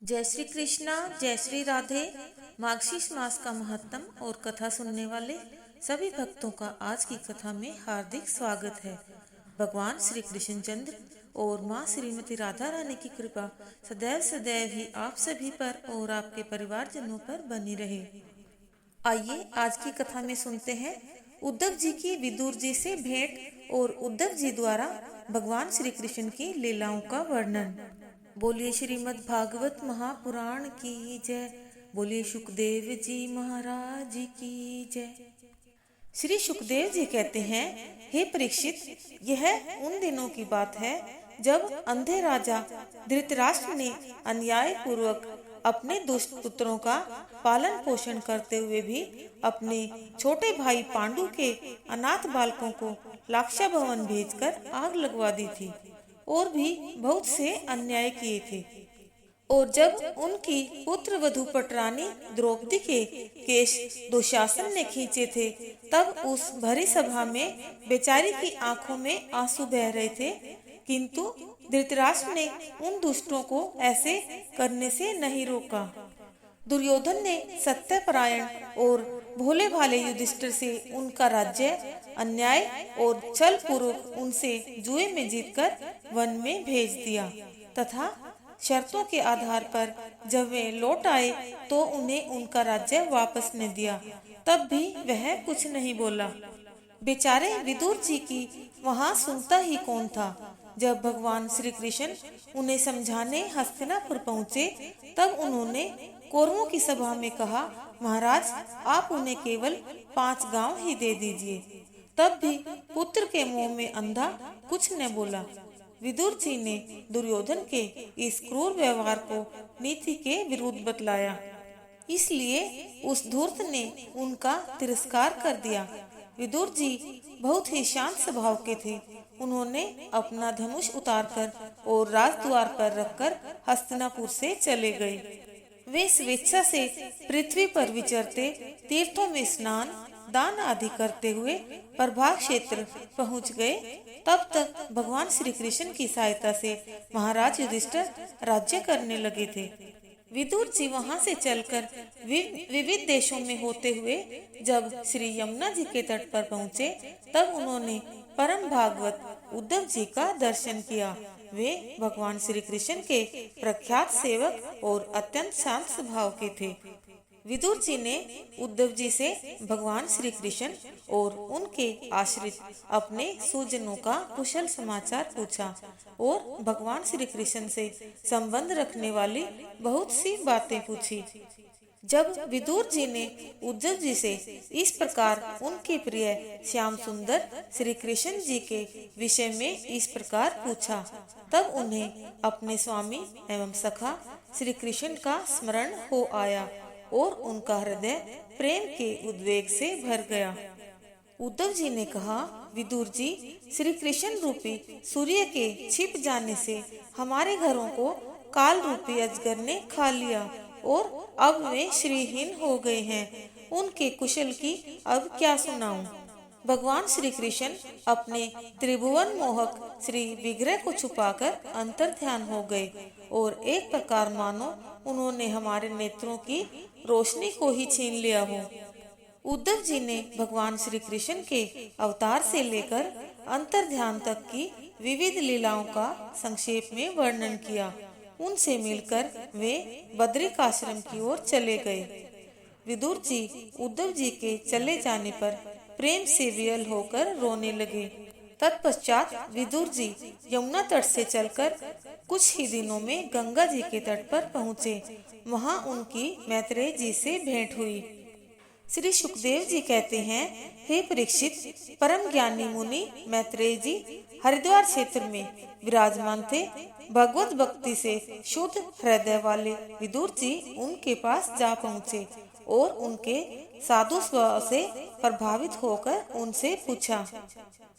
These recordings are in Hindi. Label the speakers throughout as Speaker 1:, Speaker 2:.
Speaker 1: जय श्री कृष्णा, जय श्री राधे। मार्गशीर्ष मास का महत्तम और कथा सुनने वाले सभी भक्तों का आज की कथा में हार्दिक स्वागत है। भगवान श्री कृष्ण चंद्र और माँ श्रीमती राधा रानी की कृपा सदैव सदैव ही आप सभी पर और आपके परिवारजनों पर बनी रहे। आइए आज की कथा में सुनते हैं उद्धव जी की विदुर जी से भेंट और उद्धव जी द्वारा भगवान श्री कृष्ण की लीलाओं का वर्णन। बोलिए श्रीमद् भागवत महापुराण की जय। बोलिए सुखदेव जी महाराज की जय। श्री सुखदेव जी कहते हैं, हे परीक्षित, यह उन दिनों की बात है जब अंधे राजा धृतराष्ट्र ने अन्याय पूर्वक अपने दुष्ट पुत्रों का पालन पोषण करते हुए भी अपने छोटे भाई पांडु के अनाथ बालकों को लाक्षा भवन भेजकर आग लगवा दी थी और भी बहुत से अन्याय किए थे। और जब उनकी पुत्र वधू पटरानी द्रौपदी के केश दुशासन ने खींचे थे, तब उस भरी सभा में बेचारी की आंखों में आंसू बह रहे थे, किंतु धृतराष्ट्र ने उन दुष्टों को ऐसे करने से नहीं रोका। दुर्योधन ने सत्यपरायण और भोले भाले युधिष्ठिर से उनका राज्य अन्याय और छल पूर्वक उनसे जुए में जीतकर वन में भेज दिया तथा शर्तों के आधार पर जब वे लौट आए तो उन्हें उनका राज्य वापस न दिया। तब भी वह कुछ नहीं बोला। बेचारे विदुर जी की वहाँ सुनता ही कौन था। जब भगवान श्री कृष्ण उन्हें समझाने हस्तिनापुर पहुँचे, तब उन्होंने कौरवों की सभा में कहा, महाराज, आप उन्हें केवल 5 गांव ही दे दीजिए। तब भी पुत्र के मुंह में अंधा कुछ न बोला। विदुर जी ने दुर्योधन के इस क्रूर व्यवहार को नीति के विरुद्ध बतलाया, इसलिए उस धूर्त ने उनका तिरस्कार कर दिया। विदुर जी बहुत ही शांत स्वभाव के थे। उन्होंने अपना धनुष उतारकर और राजद्वार पर रखकर हस्तिनापुर से चले गए। वे स्वेच्छा से पृथ्वी पर विचरते, तीर्थों में स्नान दान आदि करते हुए प्रभाग क्षेत्र पहुंच गए। तब तक भगवान श्री कृष्ण की सहायता से महाराज युधिष्ठिर राज्य करने लगे थे। विदुर जी वहां से चलकर विविध देशों में होते हुए जब श्री यमुना जी के तट पर पहुंचे, तब उन्होंने परम भागवत उद्धव जी का दर्शन किया। वे भगवान श्री कृष्ण के प्रख्यात सेवक और अत्यंत शांत स्वभाव के थे। विदुर जी ने उद्धव जी से भगवान श्री कृष्ण और उनके आश्रित अपने सुजनों का कुशल समाचार पूछा और भगवान श्री कृष्ण से संबंध रखने वाली बहुत सी बातें पूछी। जब विदुर जी ने उद्धव जी से इस प्रकार उनके प्रिय श्याम सुंदर श्री कृष्ण जी के विषय में इस प्रकार पूछा, तब उन्हें अपने स्वामी एवं सखा श्री कृष्ण का स्मरण हो आया और उनका हृदय प्रेम के उद्वेग से भर गया। उद्धव जी ने कहा, विदुर जी, श्री कृष्ण रूपी सूर्य के छिप जाने से हमारे घरों को काल रूपी अजगर ने खा लिया और अब वे श्रीहीन हो गए हैं। उनके कुशल की अब क्या सुनाऊं। भगवान श्री कृष्ण अपने त्रिभुवन मोहक श्री विग्रह को छुपाकर अंतर ध्यान हो गए और एक प्रकार मानो उन्होंने हमारे नेत्रों की रोशनी को ही छीन लिया हो। उद्धव जी ने भगवान श्री कृष्ण के अवतार से लेकर अंतर ध्यान तक की विविध लीलाओं का संक्षेप में वर्णन किया। उनसे मिलकर वे बद्रिकाश्रम की ओर चले गए। विदुर जी उद्धव जी के चले जाने पर प्रेम से वियल होकर रोने लगे। तत्पश्चात विदुर जी यमुना तट से चलकर कुछ ही दिनों में गंगा जी के तट पर पहुँचे। वहाँ उनकी मैत्रेय जी से भेंट हुई। श्री सुखदेव जी कहते हैं, हे परीक्षित, परम ज्ञानी मुनि मैत्रेय जी हरिद्वार क्षेत्र में विराजमान थे। भगवत भक्ति से शुद्ध हृदय वाले विदुर जी उनके पास जा पहुँचे और उनके साधु स्वभाव से प्रभावित होकर उनसे पूछा।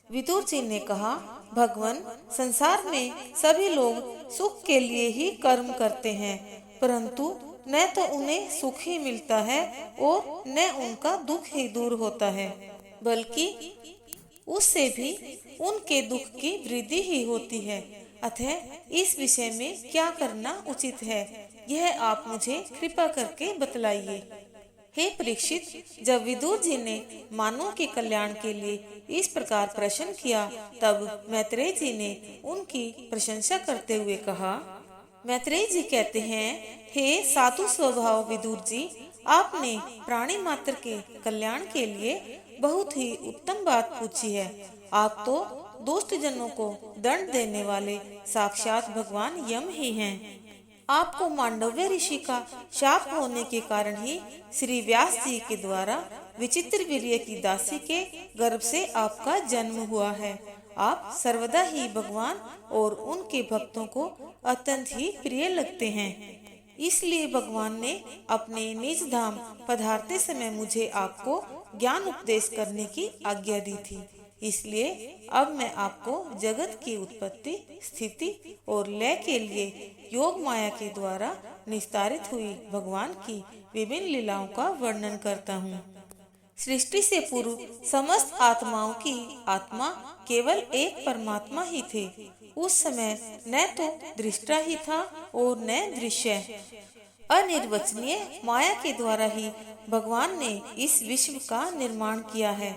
Speaker 1: विदुर जी ने कहा, भगवान, संसार में सभी लोग सुख के लिए ही कर्म करते हैं, परंतु न तो उन्हें सुख ही मिलता है और न उनका दुख ही दूर होता है, बल्कि उससे भी उनके दुख की वृद्धि ही होती है। अतः इस विषय में क्या करना उचित है, यह आप मुझे कृपा करके बतलाइए। हे परीक्षित, जब विदुर जी ने मानवों के कल्याण के लिए इस प्रकार प्रश्न किया, तब मैत्रेय जी ने उनकी प्रशंसा करते हुए कहा। मैत्रेय जी कहते हैं, हे साधु स्वभाव विदुर जी, आपने प्राणी मात्र के कल्याण के लिए बहुत ही उत्तम बात पूछी है। आप तो दुष्ट जनों को दंड देने वाले साक्षात भगवान यम ही हैं। आपको मांडव्य ऋषि का शाप होने के कारण ही श्री व्यास जी के द्वारा विचित्र वीर्य की दासी के गर्भ से आपका जन्म हुआ है। आप सर्वदा ही भगवान और उनके भक्तों को अत्यंत ही प्रिय लगते हैं। इसलिए भगवान ने अपने निज धाम पधारते समय मुझे आपको ज्ञान उपदेश करने की आज्ञा दी थी। इसलिए अब मैं आपको जगत की उत्पत्ति, स्थिति और लय के लिए योग माया के द्वारा निस्तारित हुई भगवान की विभिन्न लीलाओं का वर्णन करता हूँ। सृष्टि से पूर्व समस्त आत्माओं की आत्मा केवल एक परमात्मा ही थे। उस समय न तो दृष्टा ही था और न दृश्य। अनिर्वचनीय माया के द्वारा ही भगवान ने इस विश्व का निर्माण किया है।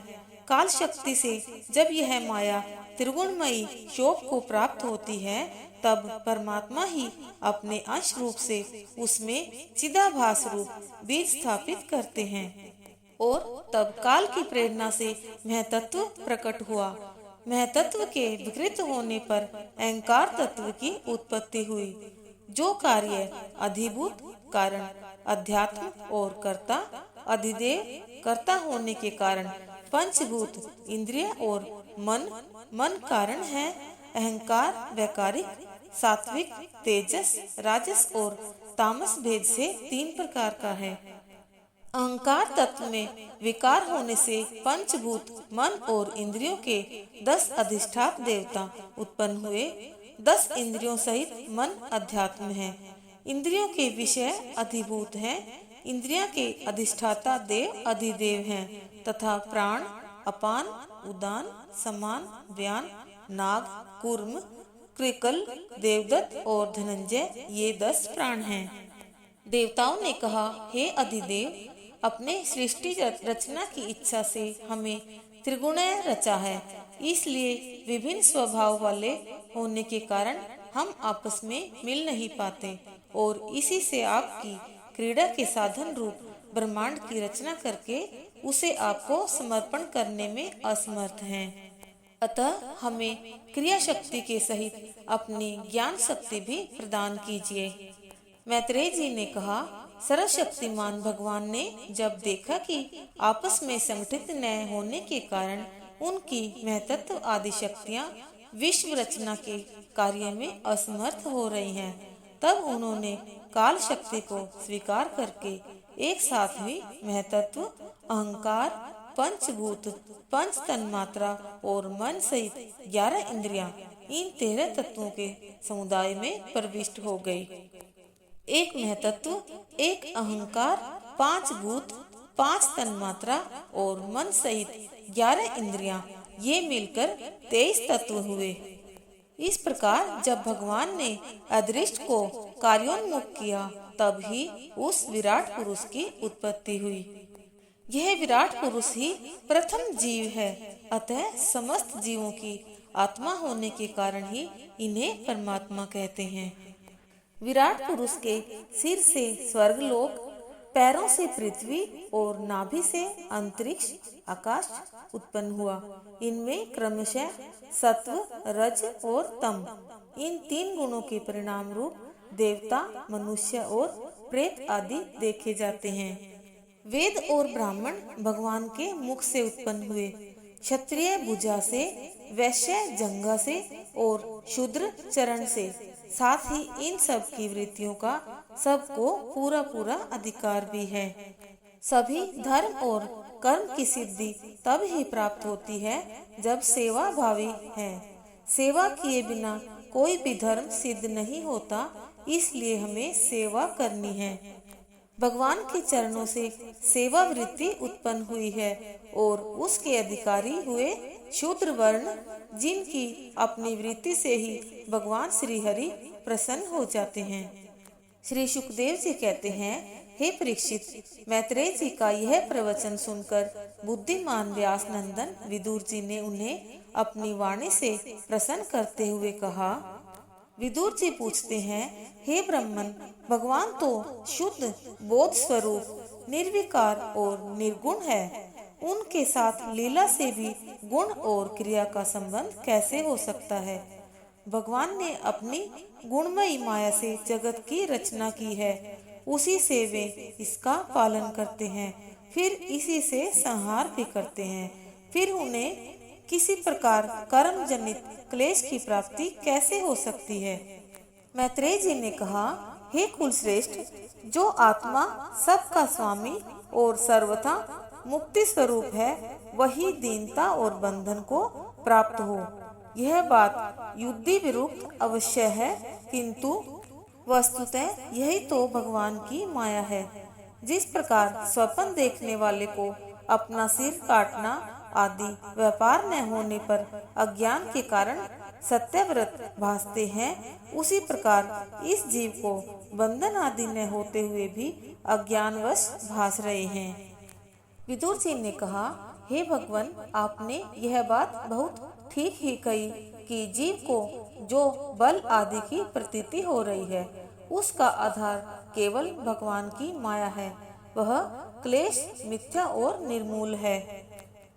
Speaker 1: काल शक्ति से जब यह माया त्रिगुणमयी शोभ को प्राप्त होती है, तब परमात्मा ही अपने अंश रूप से उसमें चिदाभास रूप बीज स्थापित करते हैं और तब काल की प्रेरणा से महतत्व प्रकट हुआ। महतत्व के विकृत होने पर अहंकार तत्व की उत्पत्ति हुई। जो कार्य अधिभूत, कारण अध्यात्म और कर्ता अधिदेव कर्ता होने के कारण पंचभूत, इंद्रिय और मन कारण है। अहंकार वैकारिक, सात्विक, तेजस, राजस और तामस भेद से 3 प्रकार का है। अहंकार तत्व में विकार होने से पंचभूत, मन और इंद्रियों के 10 अधिष्ठात देवता उत्पन्न हुए। 10 इंद्रियों सहित मन अध्यात्म है। इंद्रियों के विषय अधिभूत हैं। इंद्रियों के अधिष्ठाता देव अधिदेव हैं तथा प्राण, अपान, उदान, समान, व्यान, नाग, कूर्म, कृकल, देवदत्त और धनंजय ये 10 प्राण हैं। देवताओं ने कहा, हे अधिदेव, अपने सृष्टि रचना की इच्छा से हमें त्रिगुणय रचा है। इसलिए विभिन्न स्वभाव वाले होने के कारण हम आपस में मिल नहीं पाते और इसी से आपकी क्रीड़ा के साधन रूप ब्रह्मांड की रचना करके उसे आपको समर्पण करने में असमर्थ हैं। अतः हमें क्रिया शक्ति के सहित अपनी ज्ञान शक्ति भी प्रदान कीजिए। मैत्रेय जी ने कहा, सर्वशक्तिमान भगवान ने जब देखा कि आपस में संगठित न होने के कारण उनकी महतत्व आदि शक्तियाँ विश्व रचना के कार्य में असमर्थ हो रही हैं, तब उन्होंने काल शक्ति को स्वीकार करके एक साथ ही महतत्व, अहंकार, पंचभूत, पंच तन्मात्रा और मन सहित 11 इंद्रियां इन 13 तत्वों के समुदाय में प्रविष्ट हो गई। एक महतत्व, एक अहंकार, 5 भूत, 5 तन्मात्रा और मन सहित 11 इंद्रियां ये मिलकर 23 तत्व हुए। इस प्रकार जब भगवान ने अदृष्ट को कार्योन्मुख किया, तब ही उस विराट पुरुष की उत्पत्ति हुई। यह विराट पुरुष ही प्रथम जीव है। अतः समस्त जीवों की आत्मा होने के कारण ही इन्हें परमात्मा कहते हैं। विराट पुरुष के सिर से स्वर्गलोक, पैरों से पृथ्वी और नाभि से अंतरिक्ष आकाश उत्पन्न हुआ। इनमें क्रमशः सत्व, रज और तम इन 3 गुणों के परिणाम रूप देवता, मनुष्य और प्रेत आदि देखे जाते हैं। वेद और ब्राह्मण भगवान के मुख से उत्पन्न हुए। क्षत्रिय भुजा से, वैश्य जंघा से और शूद्र चरण से। साथ ही इन सब की वृत्तियों का सबको पूरा पूरा अधिकार भी है। सभी धर्म और कर्म की सिद्धि तब ही प्राप्त होती है जब सेवा भावी है। सेवा किए बिना कोई भी धर्म सिद्ध नहीं होता, इसलिए हमें सेवा करनी है। भगवान के चरणों से सेवा वृत्ति उत्पन्न हुई है और उसके अधिकारी हुए शूद्र वर्ण, जिनकी अपनी वृत्ति से ही भगवान श्री हरि प्रसन्न हो जाते हैं। श्री सुखदेव जी कहते हैं, हे परीक्षित, मैत्रेय जी का यह प्रवचन सुनकर बुद्धिमान व्यास नंदन विदुर जी ने उन्हें अपनी वाणी से प्रसन्न करते हुए कहा। विदुर जी पूछते हैं, हे ब्राह्मण, भगवान तो शुद्ध बोध स्वरूप निर्विकार और निर्गुण है, उनके साथ लीला से भी गुण और क्रिया का संबंध कैसे हो सकता है? भगवान ने अपनी गुणमयी माया से जगत की रचना की है, उसी से वे इसका पालन करते हैं, फिर इसी से संहार भी करते हैं। फिर उन्हें किसी प्रकार कर्म जनित क्लेश की प्राप्ति कैसे हो सकती है? मैत्रेय जी ने कहा, हे कुलश्रेष्ठ, जो आत्मा सबका स्वामी और सर्वथा मुक्ति स्वरूप है, वही दीनता और बंधन को प्राप्त हो। यह बात युक्ति विरुद्ध अवश्य है, किंतु वस्तुतः यही तो भगवान की माया है। जिस प्रकार स्वप्न देखने वाले को अपना सिर काटना आदि व्यापार न होने पर अज्ञान के कारण सत्यव्रत भासते हैं, उसी प्रकार इस जीव को बंधन आदि न होते हुए भी अज्ञानवश भास रहे हैं। विदुर जी ने कहा, हे भगवान, आपने यह बात बहुत ठीक ही कही कि जीव को जो बल आदि की प्रतीति हो रही है, उसका आधार केवल भगवान की माया है। वह क्लेश मिथ्या और निर्मूल है।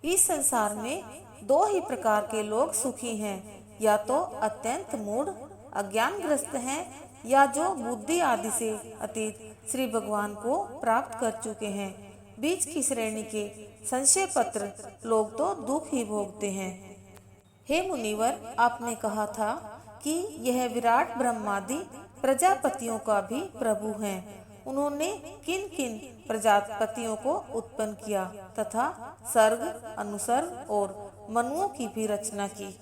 Speaker 1: इस संसार में दो ही प्रकार के लोग सुखी हैं, या तो अत्यंत मूढ़ अज्ञानग्रस्त हैं, या जो बुद्धि आदि से अतीत श्री भगवान को प्राप्त कर चुके हैं। बीच की श्रेणी के संशय पत्र लोग तो दुख ही भोगते हैं। हे मुनिवर, आपने कहा था कि यह विराट ब्रह्मादि प्रजापतियों का भी प्रभु है। उन्होंने किन किन प्रजापतियों को उत्पन्न किया तथा सर्ग, अनुसर्ग और मनुओं की भी रचना की।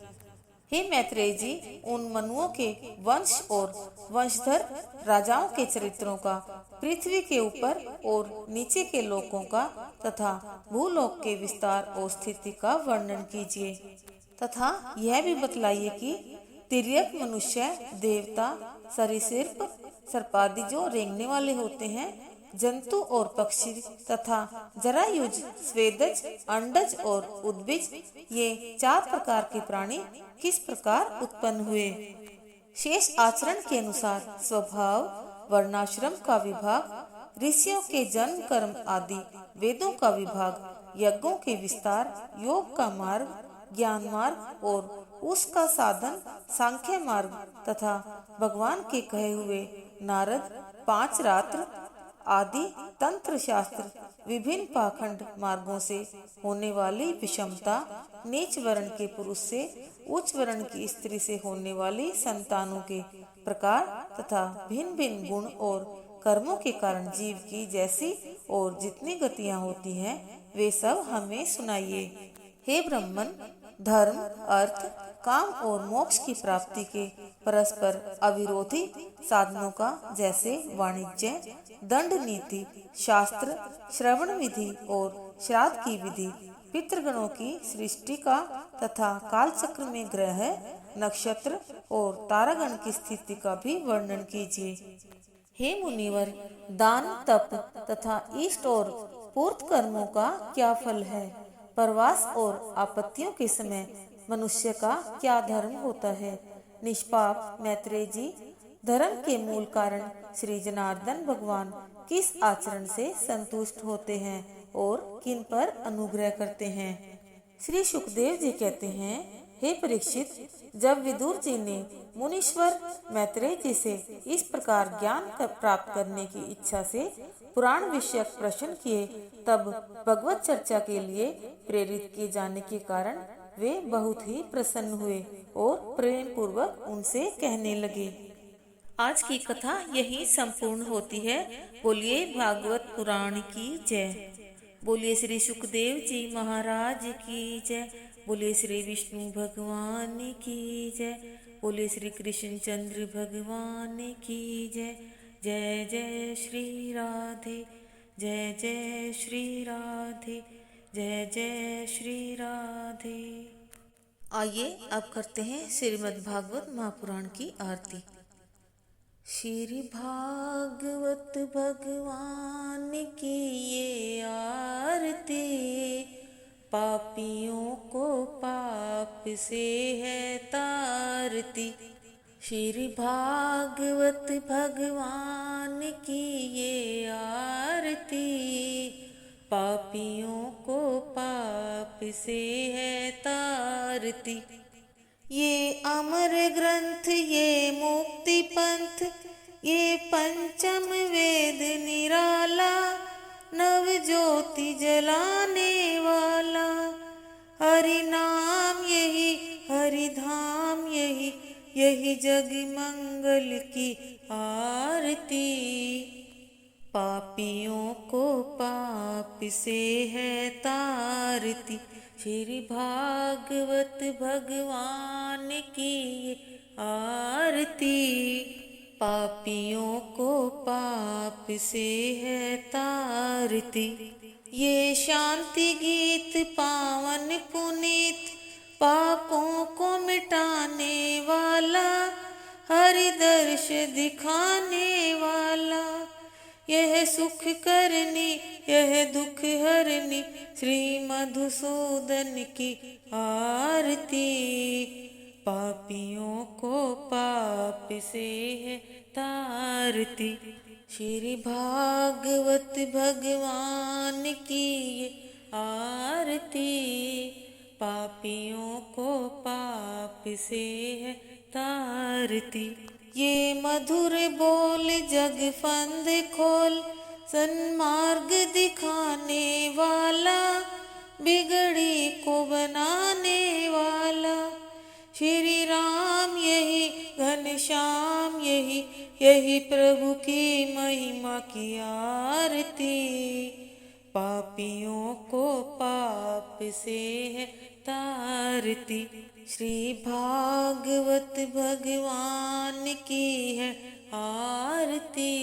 Speaker 1: हे मैत्रेय जी, उन मनुओं के वंश और वंशधर राजाओं के चरित्रों का, पृथ्वी के ऊपर और नीचे के लोकों का तथा भूलोक के विस्तार और स्थिति का वर्णन कीजिए, तथा यह भी बतलाइए कि तिर्यक मनुष्य, देवता, सरीसृप, सर्पादि जो रेंगने वाले होते हैं, जंतु और पक्षी तथा जरायुज, स्वेदज, अंडज और उद्भिज, ये चार प्रकार के प्राणी किस प्रकार उत्पन्न हुए? शेष आचरण के अनुसार स्वभाव, वर्णाश्रम का विभाग, ऋषियों के जन्म कर्म आदि, वेदों का विभाग, यज्ञों के विस्तार, योग का मार्ग, ज्ञान मार्ग और उसका साधन सांख्य मार्ग तथा भगवान के कहे हुए नारद, पांच रात्र आदि तंत्र शास्त्र, विभिन्न पाखंड मार्गों से होने वाली विषमता, नीच वर्ण के पुरुष से उच्च वर्ण की स्त्री से होने वाली संतानों के प्रकार तथा भिन्न भिन्न गुण और कर्मों के कारण जीव की जैसी और जितनी गतियां होती हैं, वे सब हमें सुनाइए। हे ब्राह्मण, धर्म, अर्थ, काम और मोक्ष की प्राप्ति के परस्पर अविरोधी साधनों का, जैसे वाणिज्य, दंड नीति, शास्त्र, श्रवण विधि और श्राद्ध की विधि, पितृगणों की सृष्टि का तथा कालचक्र में ग्रह, नक्षत्र और तारागण की स्थिति का भी वर्णन कीजिए। हे मुनिवर, दान, तप तथा इष्ट और पूर्त कर्मों का क्या फल है? प्रवास और आपत्तियों के समय मनुष्य का क्या धर्म होता है? निष्पाप मैत्रेय जी, धर्म के मूल कारण श्री जनार्दन भगवान किस आचरण से संतुष्ट होते हैं और किन पर अनुग्रह करते हैं? श्री सुखदेव जी कहते हैं, हे परीक्षित, जब विदुर जी ने मुनीश्वर मैत्रेय जी से इस प्रकार ज्ञान प्राप्त करने की इच्छा से पुराण विषयक प्रश्न किए, तब भगवत चर्चा के लिए प्रेरित किए जाने के कारण वे बहुत ही प्रसन्न हुए और प्रेम पूर्वक उनसे कहने लगे। आज की कथा यही संपूर्ण होती है। बोलिए भागवत पुराण की जय। बोलिए श्री सुखदेव जी महाराज की जय। बोलिए श्री विष्णु भगवान की जय। बोलिए श्री कृष्ण चंद्र भगवान की जय। जय जय श्री राधे, जय जय श्री राधे, जय जय श्री राधे। आइए अब करते हैं श्रीमद् भागवत महापुराण की आरती। श्री भागवत भगवान की ये आरती, पापियों को पाप से है तारती। श्री भागवत भगवान की ये आरती, पापियों को पाप से है तारती। ये अमर ग्रंथ, ये मुक्ति पंथ, ये पंचम वेद निराला, नव ज्योति जलाने वाला। हरि नाम यही, हरि धाम यही, यही जग मंगल की आरती। पापियों को पाप से है तारती। श्री भागवत भगवान की ये आरती, पापियों को पाप से है तारती। ये शांति गीत पावन पुनीत, पापों को मिटाने वाला, हरि दर्श दिखाने वाला। यह सुख करनी, यह दुख हरनी, श्री मधुसूदन की आरती। पापियों को पाप से है तारती। श्री भागवत भगवान की ये आरती, पापियों को पाप से है तारती। ये मधुर बोल जग फंद खोल, सन्मार्ग दिखाने वाला, बिगड़ी को बनाने वाला। श्री राम यही, घनश्याम यही, यही प्रभु की महिमा की आरती। पापियों को पाप से है तारती। श्री भागवत भगवान की है आरती,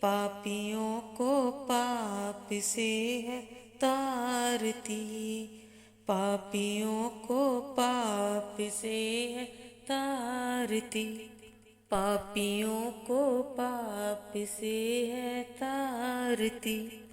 Speaker 1: पापियों को पाप से है तारती। पापियों को पाप से है तारती। पापियों को पाप से है तारती।